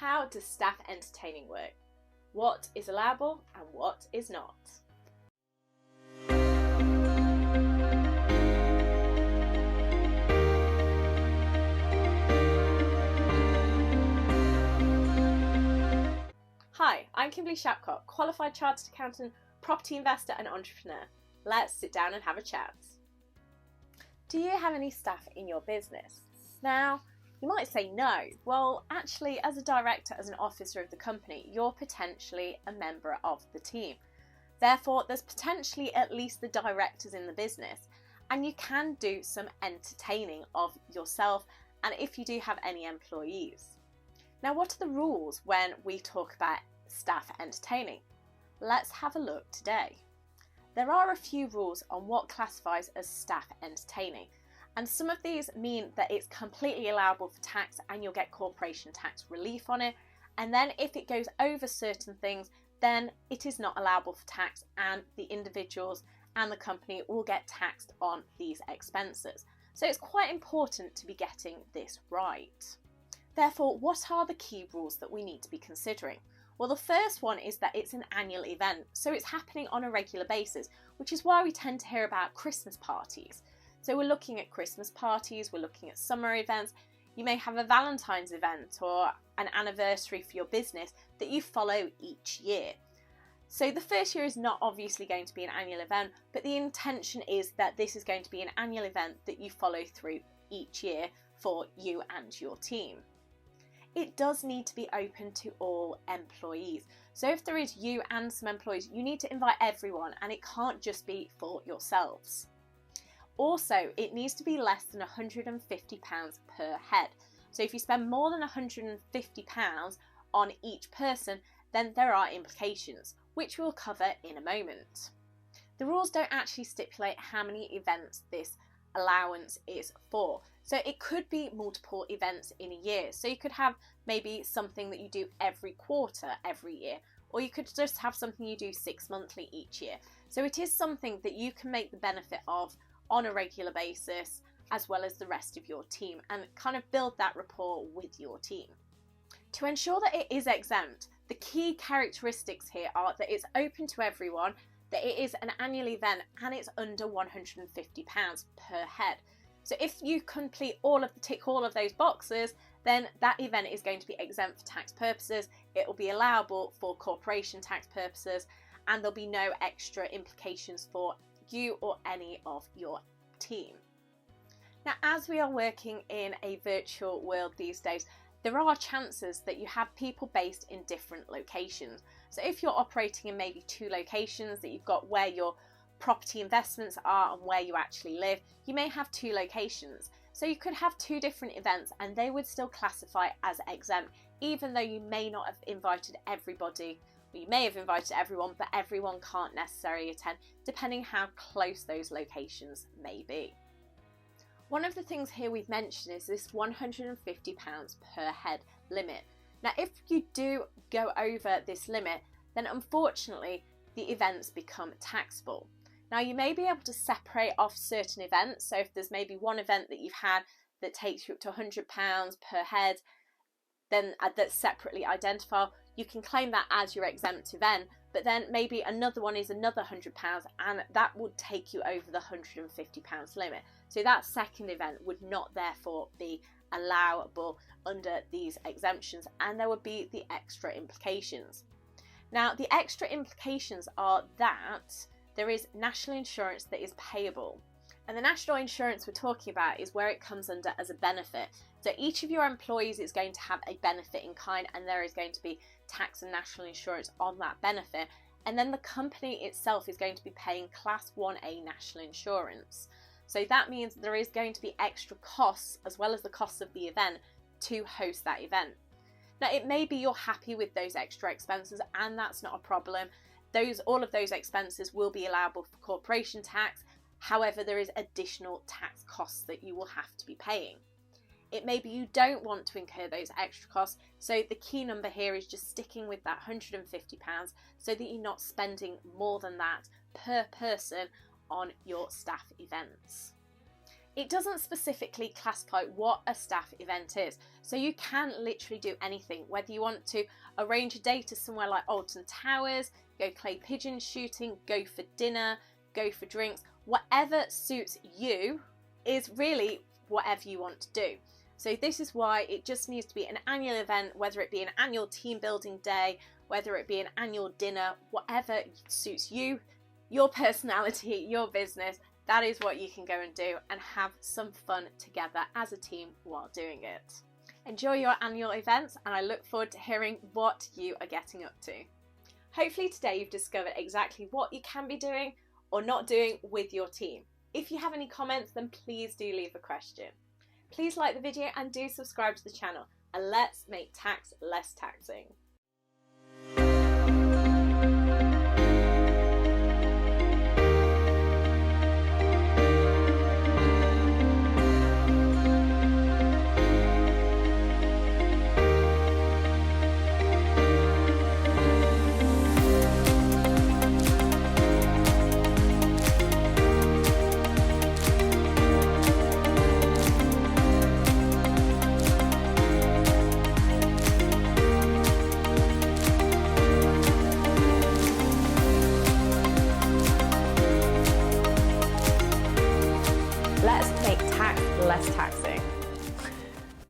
How does staff entertaining work? What is allowable and what is not? Hi, I'm Kimberly Shapcott, qualified chartered accountant, property investor and entrepreneur. Let's sit down and have a chat. Do you have any staff in your business? Now, you might say no. Well, actually, as a director, as an officer of the company, you're potentially a member of the team. Therefore, there's potentially at least the directors in the business, and you can do some entertaining of yourself and if you do have any employees. Now, what are the rules when we talk about staff entertaining? Let's have a look today. There are a few rules on what classifies as staff entertaining, and some of these mean that it's completely allowable for tax and you'll get corporation tax relief on it, and then if it goes over certain things, then it is not allowable for tax and the individuals and the company will get taxed on these expenses. So it's quite important to be getting this right. Therefore, what are the key rules that we need to be considering? Well, the first one is that it's an annual event, so it's happening on a regular basis, which is why we tend to hear about Christmas parties. So we're looking at Christmas parties, we're looking at summer events, you may have a Valentine's event or an anniversary for your business that you follow each year. So the first year is not obviously going to be an annual event, but the intention is that this is going to be an annual event that you follow through each year for you and your team. It does need to be open to all employees. So if there is you and some employees, you need to invite everyone and it can't just be for yourselves. Also, it needs to be less than £150 per head. So if you spend more than £150 on each person, then there are implications, which we'll cover in a moment. The rules don't actually stipulate how many events this allowance is for. So it could be multiple events in a year. So you could have maybe something that you do every quarter every year, or you could just have something you do 6 monthly each year. So it is something that you can make the benefit of on a regular basis, as well as the rest of your team, and kind of build that rapport with your team. To ensure that it is exempt, the key characteristics here are that it's open to everyone, that it is an annual event, and it's under £150 per head. So if you tick all of those boxes, then that event is going to be exempt for tax purposes. It will be allowable for corporation tax purposes, and there'll be no extra implications for you or any of your team. Now, as we are working in a virtual world these days, there are chances that you have people based in different locations. So if you're operating in maybe 2 locations, that you've got where your property investments are and where you actually live, you may have 2 locations. So you could have 2 different events and they would still classify as exempt, even though you may not have invited everybody. Well, you may have invited everyone, but everyone can't necessarily attend, depending how close those locations may be. One of the things here we've mentioned is this £150 per head limit. Now, if you do go over this limit, then unfortunately the events become taxable. Now, you may be able to separate off certain events. So if there's maybe one event that you've had that takes you up to £100 per head, then that's separately identifiable, you can claim that as your exempt event, but then maybe another one is another £100 and that would take you over the £150 limit. So that second event would not therefore be allowable under these exemptions, and there would be the extra implications. Now, the extra implications are that there is national insurance that is payable. And the national insurance we're talking about is where it comes under as a benefit. So each of your employees is going to have a benefit in kind, and there is going to be tax and national insurance on that benefit. And then the company itself is going to be paying Class 1A national insurance. So that means there is going to be extra costs, as well as the costs of the event, to host that event. Now, it may be you're happy with those extra expenses, and that's not a problem. All of those expenses will be allowable for corporation tax. However, there is additional tax costs that you will have to be paying. It may be you don't want to incur those extra costs, so the key number here is just sticking with that £150 so that you're not spending more than that per person on your staff events. It doesn't specifically classify what a staff event is, so you can literally do anything, whether you want to arrange a day to somewhere like Alton Towers, go clay pigeon shooting, go for dinner, go for drinks, whatever suits you is really whatever you want to do. So this is why it just needs to be an annual event, whether it be an annual team building day, whether it be an annual dinner, whatever suits you, your personality, your business. That is what you can go and do and have some fun together as a team while doing it. Enjoy your annual events, and I look forward to hearing what you are getting up to. Hopefully today you've discovered exactly what you can be doing or not doing with your team. If you have any comments, then please do leave a question. Please like the video and do subscribe to the channel, and let's make tax less taxing. Let's make tax less taxing.